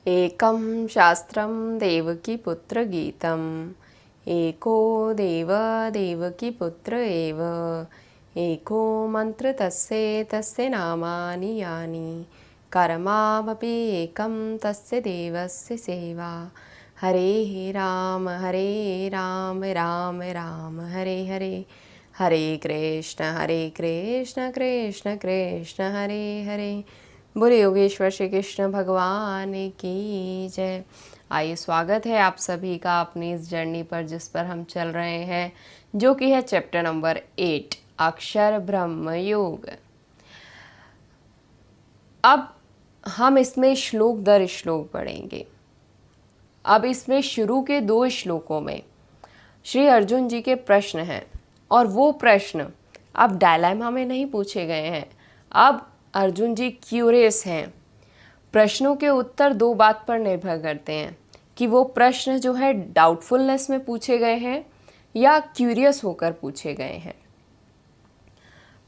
एकं शास्त्रं देवकीपुत्रगीतम् एको देव देवकीपुत्र एव एको मन्त्र तस्य नामानि यानि कर्मावपि एकं तस्य देवस्य सेवा हरे राम राम राम हरे हरे हरे कृष्ण कृष्ण कृष्ण हरे हरे। बोले योगेश्वर श्री कृष्ण भगवान की जय। आइए, स्वागत है आप सभी का अपनी इस जर्नी पर जिस पर हम चल रहे हैं, जो कि है चैप्टर नंबर 8 अक्षर ब्रह्म योग। अब हम इसमें श्लोक दर श्लोक पढ़ेंगे। अब इसमें शुरू के 2 श्लोकों में श्री अर्जुन जी के प्रश्न हैं, और वो प्रश्न अब डायलेमा में नहीं पूछे गए हैं। अब अर्जुन जी क्यूरियस हैं। प्रश्नों के उत्तर 2 बात पर निर्भर करते हैं कि वो प्रश्न जो है डाउटफुलनेस में पूछे गए हैं या क्यूरियस होकर पूछे गए हैं।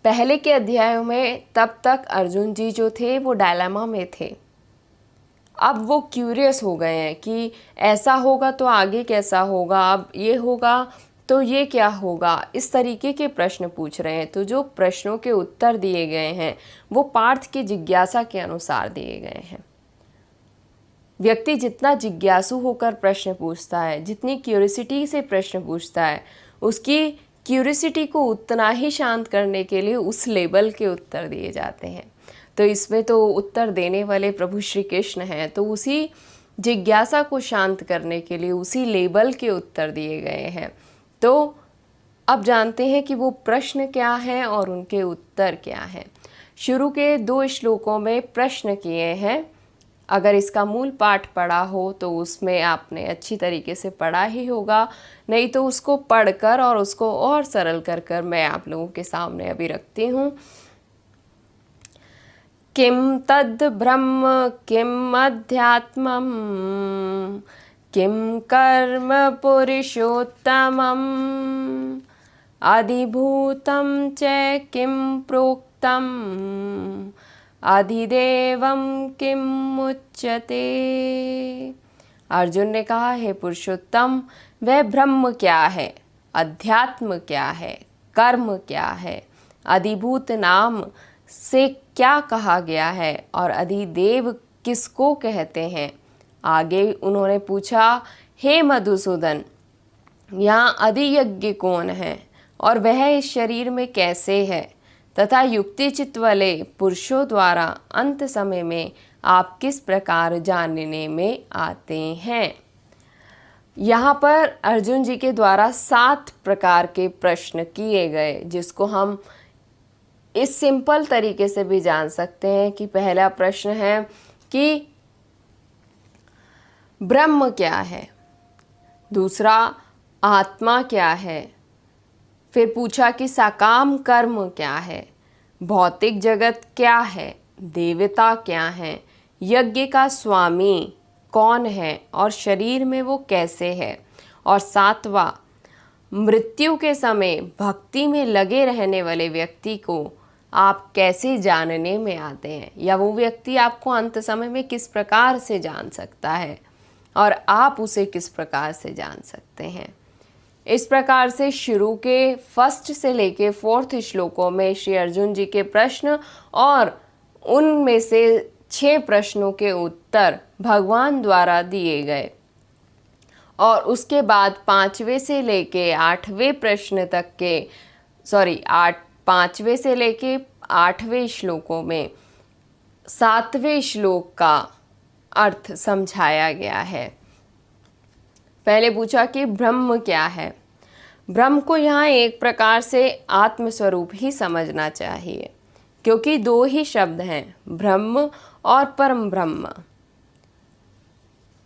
पहले के अध्यायों में तब तक अर्जुन जी जो थे वो डायलेमा में थे। अब वो क्यूरियस हो गए हैं कि ऐसा होगा तो आगे कैसा होगा, अब ये होगा तो ये क्या होगा, इस तरीके के प्रश्न पूछ रहे हैं। तो जो प्रश्नों के उत्तर दिए गए हैं वो पार्थ की जिज्ञासा के अनुसार दिए गए हैं। व्यक्ति जितना जिज्ञासु होकर प्रश्न पूछता है, जितनी क्यूरियोसिटी से प्रश्न पूछता है, उसकी क्यूरियोसिटी को उतना ही शांत करने के लिए उस लेवल के उत्तर दिए जाते हैं। तो इसमें तो उत्तर देने वाले प्रभु श्री कृष्ण हैं, तो उसी जिज्ञासा को शांत करने के लिए उसी लेवल के उत्तर दिए गए हैं। तो अब जानते हैं कि वो प्रश्न क्या हैं और उनके उत्तर क्या हैं। शुरू के 2 श्लोकों में प्रश्न किए हैं। अगर इसका मूल पाठ पढ़ा हो तो उसमें आपने अच्छी तरीके से पढ़ा ही होगा, नहीं तो उसको पढ़कर और उसको और सरल कर मैं आप लोगों के सामने अभी रखती हूँ। किम तद् ब्रह्म किम अध्यात्मम् किं कर्म पुरुषोत्तमम् अधिभूतं च किं प्रोक्तम् अधिदेवं किम उच्यते। अर्जुन ने कहा, हे पुरुषोत्तम, वह ब्रह्म क्या है, अध्यात्म क्या है, कर्म क्या है, अधिभूत नाम से क्या कहा गया है और अधिदेव किसको कहते हैं। आगे उन्होंने पूछा, हे मधुसूदन, यहाँ अधियज्ञ कौन है और वह इस शरीर में कैसे है, तथा युक्तिचित वाले पुरुषों द्वारा अंत समय में आप किस प्रकार जानने में आते हैं। यहाँ पर अर्जुन जी के द्वारा 7 प्रकार के प्रश्न किए गए, जिसको हम इस सिंपल तरीके से भी जान सकते हैं कि पहला प्रश्न है कि ब्रह्म क्या है, दूसरा आत्मा क्या है, फिर पूछा कि सकाम कर्म क्या है, भौतिक जगत क्या है, देवता क्या है, यज्ञ का स्वामी कौन है और शरीर में वो कैसे है, और 7वां मृत्यु के समय भक्ति में लगे रहने वाले व्यक्ति को आप कैसे जानने में आते हैं, या वो व्यक्ति आपको अंत समय में किस प्रकार से जान सकता है और आप उसे किस प्रकार से जान सकते हैं। इस प्रकार से शुरू के 1 से लेके 4 श्लोकों में श्री अर्जुन जी के प्रश्न और उनमें से 6 प्रश्नों के उत्तर भगवान द्वारा दिए गए, और उसके बाद 5वें से लेके 8वें प्रश्न तक के 5वें से लेके 8वें श्लोकों में 7वें श्लोक का अर्थ समझाया गया है। पहले पूछा कि ब्रह्म क्या है। ब्रह्म को यहाँ एक प्रकार से आत्मस्वरूप ही समझना चाहिए, क्योंकि 2 ही शब्द हैं, ब्रह्म और परम ब्रह्म।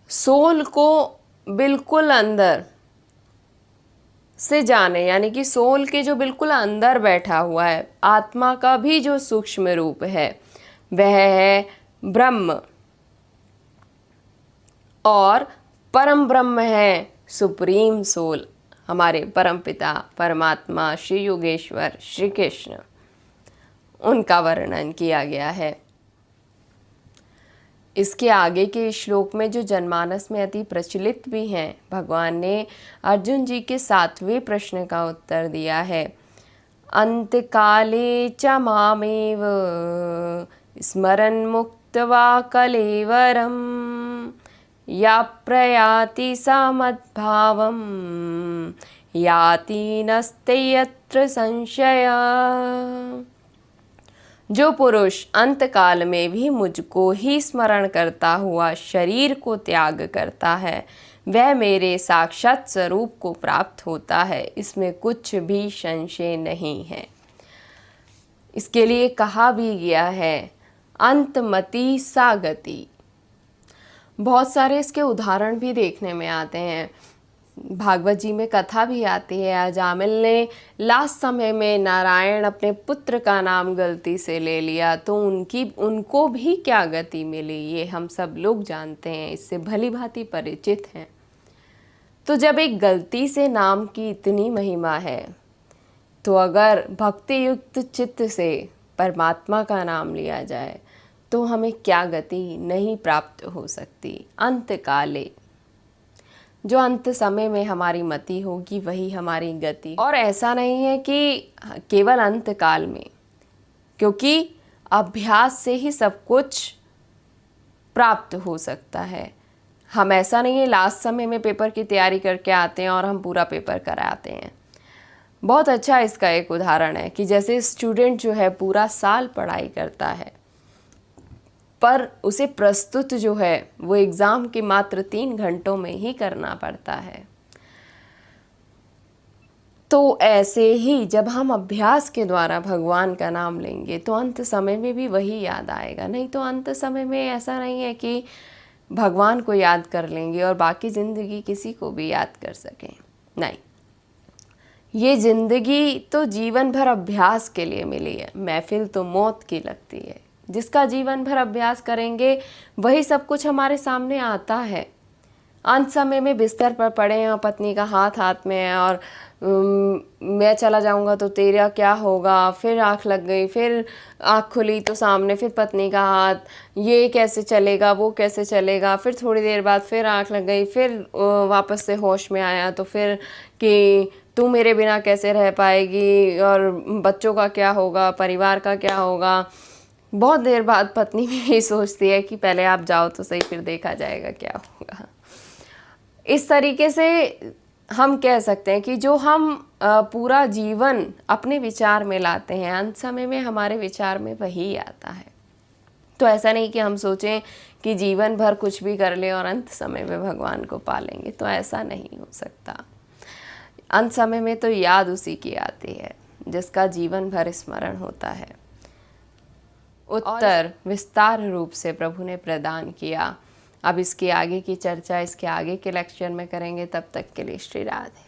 सोल को बिल्कुल अंदर से जाने, यानी कि सोल के जो बिल्कुल अंदर बैठा हुआ है, आत्मा का भी जो सूक्ष्म रूप है वह है ब्रह्म, और परम ब्रह्म है सुप्रीम सोल, हमारे परम पिता परमात्मा श्री योगेश्वर श्री कृष्ण। उनका वर्णन किया गया है। इसके आगे के श्लोक में जो जनमानस में अति प्रचलित भी हैं, भगवान ने अर्जुन जी के 7वें प्रश्न का उत्तर दिया है। अंतकाले च मामेव स्मरन् मुक्त्वा कलेवरम या प्रयाति सा मद्भावम याति नस्ते यत्र संशय। जो पुरुष अंतकाल में भी मुझको ही स्मरण करता हुआ शरीर को त्याग करता है, वह मेरे साक्षात स्वरूप को प्राप्त होता है, इसमें कुछ भी संशय नहीं है। इसके लिए कहा भी गया है अंतमति सा गति। बहुत सारे इसके उदाहरण भी देखने में आते हैं। भागवत जी में कथा भी आती है, अजामिल ने लास्ट समय में नारायण अपने पुत्र का नाम गलती से ले लिया तो उनको भी क्या गति मिली, ये हम सब लोग जानते हैं, इससे भली भांति परिचित हैं। तो जब एक गलती से नाम की इतनी महिमा है, तो अगर भक्ति युक्त चित्त से परमात्मा का नाम लिया जाए तो हमें क्या गति नहीं प्राप्त हो सकती। अंत काले, जो अंत समय में हमारी मति होगी वही हमारी गति। और ऐसा नहीं है कि केवल अंत काल में, क्योंकि अभ्यास से ही सब कुछ प्राप्त हो सकता है। हम ऐसा नहीं है लास्ट समय में पेपर की तैयारी करके आते हैं और हम पूरा पेपर कराते हैं। बहुत अच्छा इसका एक उदाहरण है कि जैसे स्टूडेंट जो है पूरा साल पढ़ाई करता है, पर उसे प्रस्तुत जो है वो एग्ज़ाम के मात्र 3 घंटों में ही करना पड़ता है। तो ऐसे ही जब हम अभ्यास के द्वारा भगवान का नाम लेंगे तो अंत समय में भी वही याद आएगा। नहीं तो अंत समय में ऐसा नहीं है कि भगवान को याद कर लेंगे और बाकी ज़िंदगी किसी को भी याद कर सकें। नहीं, ये ज़िंदगी तो जीवन भर अभ्यास के लिए मिली है। महफिल तो मौत की लगती है। जिसका जीवन भर अभ्यास करेंगे वही सब कुछ हमारे सामने आता है। अंत समय में बिस्तर पर पड़े हैं और पत्नी का हाथ हाथ में है और मैं चला जाऊंगा तो तेरा क्या होगा, फिर आँख लग गई, फिर आँख खुली तो सामने फिर पत्नी का हाथ, ये कैसे चलेगा, वो कैसे चलेगा, फिर थोड़ी देर बाद फिर आँख लग गई, फिर वापस से होश में आया तो फिर कि तू मेरे बिना कैसे रह पाएगी और बच्चों का क्या होगा, परिवार का क्या होगा। बहुत देर बाद पत्नी भी यही सोचती है कि पहले आप जाओ तो सही, फिर देखा जाएगा क्या होगा। इस तरीके से हम कह सकते हैं कि जो हम पूरा जीवन अपने विचार में लाते हैं, अंत समय में हमारे विचार में वही आता है। तो ऐसा नहीं कि हम सोचें कि जीवन भर कुछ भी कर लें और अंत समय में भगवान को पा लेंगे, तो ऐसा नहीं हो सकता। अंत समय में तो याद उसी की आती है जिसका जीवन भर स्मरण होता है। उत्तर विस्तार रूप से प्रभु ने प्रदान किया। अब इसके आगे की चर्चा इसके आगे के लेक्चर में करेंगे। तब तक के लिए श्री राधे।